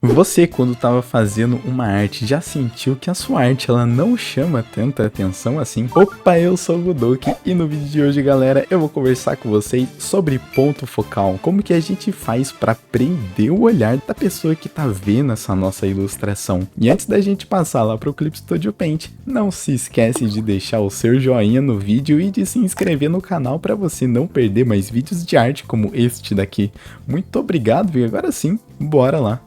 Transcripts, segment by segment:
Você, quando estava fazendo uma arte, já sentiu que a sua arte ela não chama tanta atenção assim? Opa, eu sou o Godok e no vídeo de hoje, galera, eu vou conversar com vocês sobre ponto focal. Como que a gente faz para prender o olhar da pessoa que tá vendo essa nossa ilustração. E antes da gente passar lá pro Clip Studio Paint, não se esquece de deixar o seu joinha no vídeo e de se inscrever no canal para você não perder mais vídeos de arte como este daqui. Muito obrigado e agora sim, bora lá!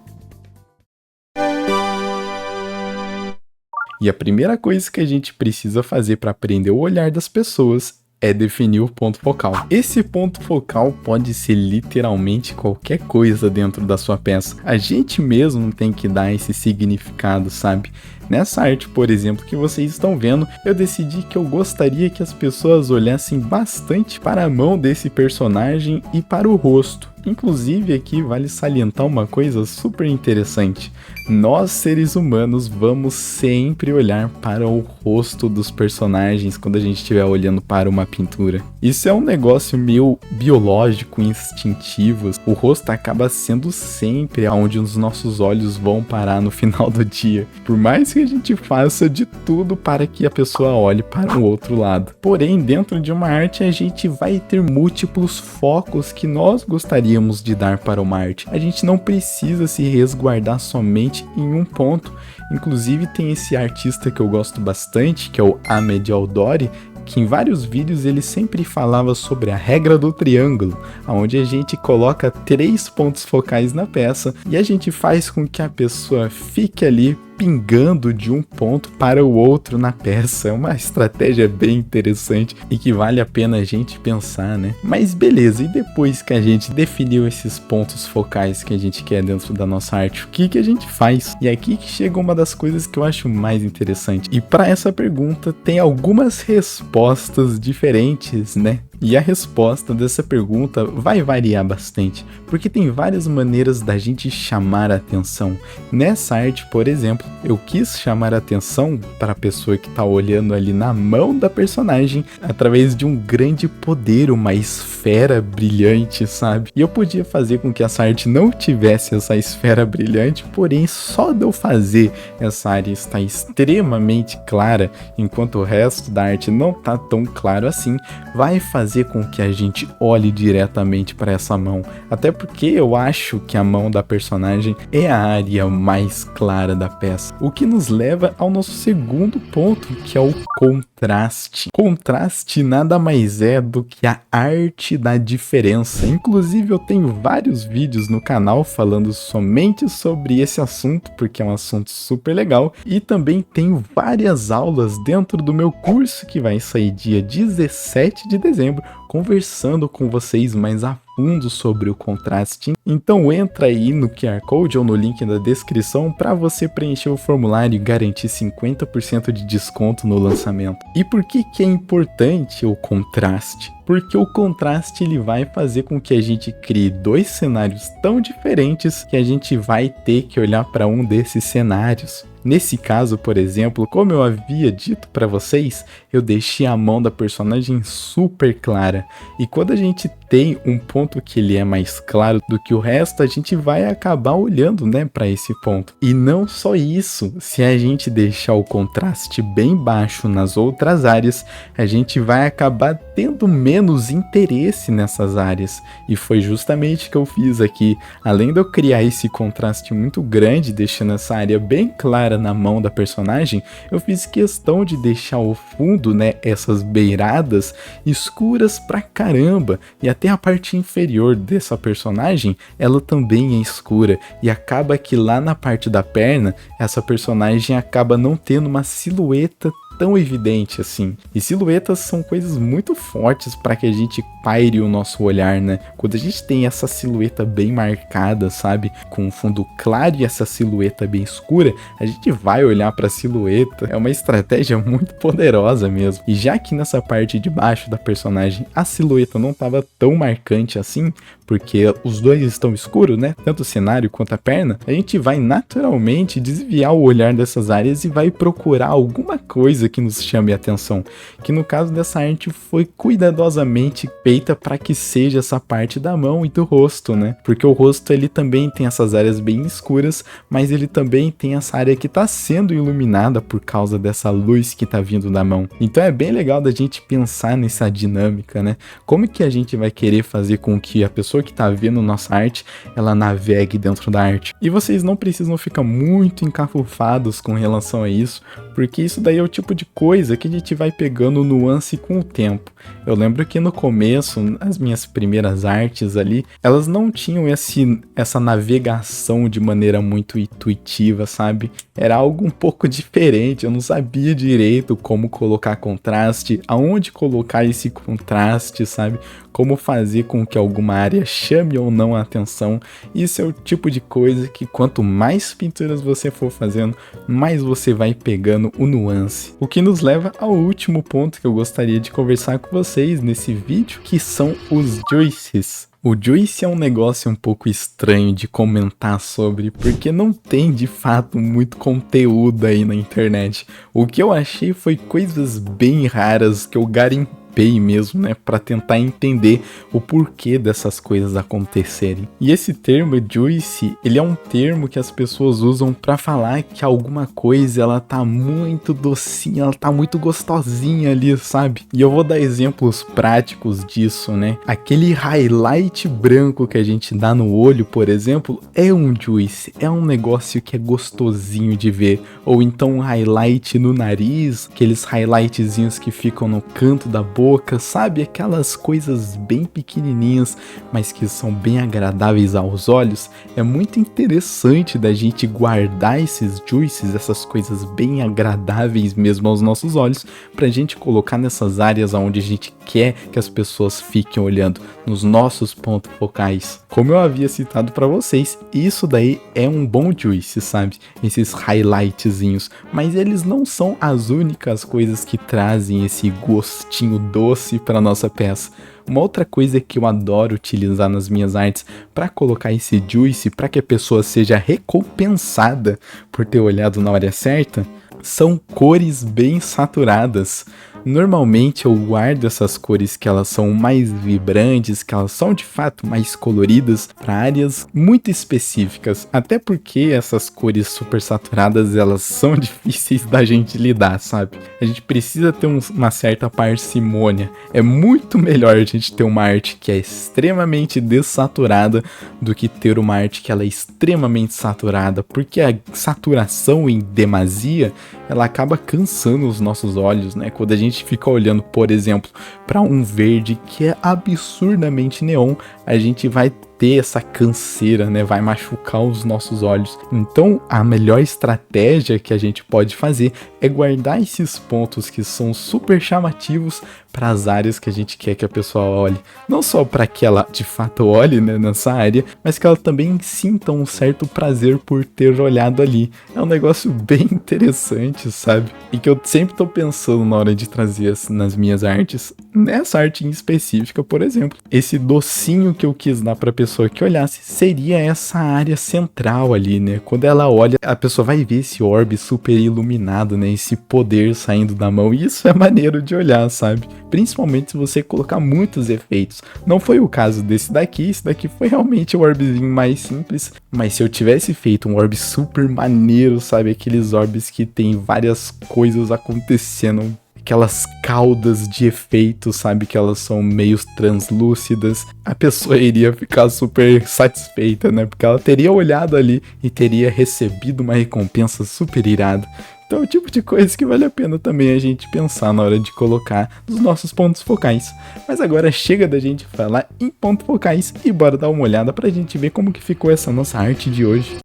E a primeira coisa que a gente precisa fazer para prender o olhar das pessoas é definir o ponto focal. Esse ponto focal pode ser literalmente qualquer coisa dentro da sua peça. A gente mesmo tem que dar esse significado, sabe? Nessa arte, por exemplo, que vocês estão vendo, eu decidi que eu gostaria que as pessoas olhassem bastante para a mão desse personagem e para o rosto. Inclusive aqui vale salientar uma coisa super interessante. Nós, seres humanos, vamos sempre olhar para o rosto dos personagens quando a gente estiver olhando para uma pintura. Isso é um negócio meio biológico, instintivo. O rosto acaba sendo sempre onde os nossos olhos vão parar no final do dia. Por mais que a gente faça de tudo para que a pessoa olhe para o outro lado. Porém, dentro de uma arte, a gente vai ter múltiplos focos que nós gostaríamos de dar para uma arte. A gente não precisa se resguardar somente em um ponto. Inclusive tem esse artista que eu gosto bastante, que é o Ahmed Aldori, que em vários vídeos ele sempre falava sobre a regra do triângulo, onde a gente coloca 3 pontos focais na peça e a gente faz com que a pessoa fique ali pingando de um ponto para o outro na peça. É uma estratégia bem interessante e que vale a pena a gente pensar, né? Mas beleza, e depois que a gente definiu esses pontos focais que a gente quer dentro da nossa arte, o que a gente faz? E aqui que chega uma das coisas que eu acho mais interessante. E para essa pergunta tem algumas respostas diferentes, né? E a resposta dessa pergunta vai variar bastante, porque tem várias maneiras da gente chamar a atenção. Nessa arte, por exemplo, eu quis chamar a atenção para a pessoa que está olhando ali na mão da personagem através de um grande poder, uma esfera brilhante, sabe? E eu podia fazer com que essa arte não tivesse essa esfera brilhante, porém só de eu fazer essa área estar extremamente clara, enquanto o resto da arte não tá tão claro assim, vai fazer com que a gente olhe diretamente para essa mão, até porque eu acho que a mão da personagem é a área mais clara da peça, o que nos leva ao nosso segundo ponto, que é o contraste. Contraste nada mais é do que a arte da diferença. Inclusive eu tenho vários vídeos no canal falando somente sobre esse assunto, porque é um assunto super legal, e também tenho várias aulas dentro do meu curso que vai sair dia 17 de dezembro, conversando com vocês mais a fundo sobre o contraste. Então entra aí no QR Code ou no link da descrição para você preencher o formulário e garantir 50% de desconto no lançamento. E por que é importante o contraste? Porque o contraste ele vai fazer com que a gente crie dois cenários tão diferentes que a gente vai ter que olhar para um desses cenários. Nesse caso, por exemplo, como eu havia dito para vocês, eu deixei a mão da personagem super clara. E quando a gente tem um ponto que ele é mais claro do que o resto, a gente vai acabar olhando, né, para esse ponto. E não só isso, se a gente deixar o contraste bem baixo nas outras áreas, a gente vai acabar tendo menos interesse nessas áreas. E foi justamente o que eu fiz aqui. Além de eu criar esse contraste muito grande, deixando essa área bem clara na mão da personagem, eu fiz questão de deixar o fundo, né, essas beiradas escuras pra caramba, e até a parte inferior dessa personagem, ela também é escura, e acaba que lá na parte da perna, essa personagem acaba não tendo uma silhueta tão evidente assim. E silhuetas são coisas muito fortes para que a gente paire o nosso olhar, né? Quando a gente tem essa silhueta bem marcada, sabe? Com um fundo claro e essa silhueta bem escura, a gente vai olhar para a silhueta. É uma estratégia muito poderosa mesmo. E já que nessa parte de baixo da personagem a silhueta não estava tão marcante assim, porque os dois estão escuros, né? Tanto o cenário quanto a perna, a gente vai naturalmente desviar o olhar dessas áreas e vai procurar alguma coisa que nos chame a atenção, que no caso dessa arte foi cuidadosamente feita para que seja essa parte da mão e do rosto, né? Porque o rosto ele também tem essas áreas bem escuras, mas ele também tem essa área que está sendo iluminada por causa dessa luz que está vindo da mão. Então é bem legal da gente pensar nessa dinâmica, né? Como que a gente vai querer fazer com que a pessoa que está vendo nossa arte, ela navegue dentro da arte. E vocês não precisam ficar muito encafufados com relação a isso, porque isso daí é o tipo de coisa que a gente vai pegando nuance com o tempo. Eu lembro que no começo, as minhas primeiras artes ali, elas não tinham essa navegação de maneira muito intuitiva, sabe? Era algo um pouco diferente, eu não sabia direito como colocar contraste, aonde colocar esse contraste, sabe? Como fazer com que alguma área chame ou não a atenção. Isso é o tipo de coisa que quanto mais pinturas você for fazendo, mais você vai pegando o nuance. O que nos leva ao último ponto que eu gostaria de conversar com vocês nesse vídeo, que são os juices. O juice é um negócio um pouco estranho de comentar sobre, porque não tem de fato muito conteúdo aí na internet. O que eu achei foi coisas bem raras que eu garimpei mesmo, né, para tentar entender o porquê dessas coisas acontecerem. E esse termo juice, ele é um termo que as pessoas usam para falar que alguma coisa ela tá muito docinha, ela tá muito gostosinha ali, sabe? E eu vou dar exemplos práticos disso, né? Aquele highlight branco que a gente dá no olho, por exemplo, é um juice, é um negócio que é gostosinho de ver. Ou então um highlight no nariz, aqueles highlightzinhos que ficam no canto da boca, sabe? Aquelas coisas bem pequenininhas, mas que são bem agradáveis aos olhos. É muito interessante da gente guardar esses juices, essas coisas bem agradáveis mesmo aos nossos olhos, pra gente colocar nessas áreas onde a gente quer que as pessoas fiquem olhando, nos nossos pontos focais. Como eu havia citado pra vocês, isso daí é um bom juice, sabe? Esses highlightzinhos, mas eles não são as únicas coisas que trazem esse gostinho doce para nossa peça. Uma outra coisa que eu adoro utilizar nas minhas artes para colocar esse juice, para que a pessoa seja recompensada por ter olhado na hora certa, são cores bem saturadas. Normalmente eu guardo essas cores que elas são mais vibrantes, que elas são de fato mais coloridas, para áreas muito específicas, até porque essas cores super saturadas elas são difíceis da gente lidar, sabe? A gente precisa ter uma certa parcimônia. É muito melhor a gente ter uma arte que é extremamente dessaturada do que ter uma arte que ela é extremamente saturada, porque a saturação em demasia ela acaba cansando os nossos olhos, né? Quando a gente fica olhando, por exemplo, para um verde que é absurdamente neon, a gente vai ter essa canseira, né? Vai machucar os nossos olhos. Então, a melhor estratégia que a gente pode fazer é guardar esses pontos que são super chamativos para as áreas que a gente quer que a pessoa olhe. Não só para que ela de fato olhe, né, nessa área, mas que ela também sinta um certo prazer por ter olhado ali. É um negócio bem interessante, sabe? E que eu sempre tô pensando na hora de trazer nas minhas artes. Nessa arte em específica, por exemplo, esse docinho que eu quis dar para a pessoa que olhasse seria essa área central ali, né? Quando ela olha, a pessoa vai ver esse orbe super iluminado, né? Esse poder saindo da mão. E isso é maneiro de olhar, sabe? Principalmente se você colocar muitos efeitos. Não foi o caso desse daqui, esse daqui foi realmente o orbezinho mais simples. Mas se eu tivesse feito um orbe super maneiro, sabe? Aqueles orbes que tem várias coisas acontecendo, aquelas caudas de efeito, sabe? Que elas são meio translúcidas. A pessoa iria ficar super satisfeita, né? Porque ela teria olhado ali e teria recebido uma recompensa super irada. Então é o tipo de coisa que vale a pena também a gente pensar na hora de colocar nos nossos pontos focais. Mas agora chega da gente falar em pontos focais e bora dar uma olhada pra gente ver como que ficou essa nossa arte de hoje.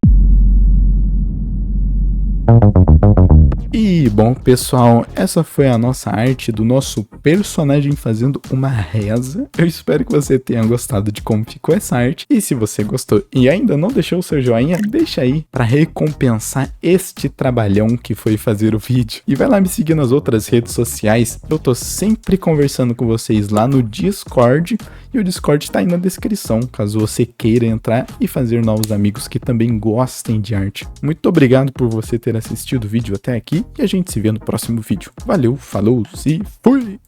E bom, pessoal, essa foi a nossa arte do nosso personagem fazendo uma reza. Eu espero que você tenha gostado de como ficou essa arte. E se você gostou e ainda não deixou o seu joinha, deixa aí para recompensar este trabalhão que foi fazer o vídeo. E vai lá me seguir nas outras redes sociais. Eu tô sempre conversando com vocês lá no Discord. E o Discord tá aí na descrição, caso você queira entrar e fazer novos amigos que também gostem de arte. Muito obrigado por você ter assistido o vídeo até aqui e a gente se vê no próximo vídeo. Valeu, falou, se fui!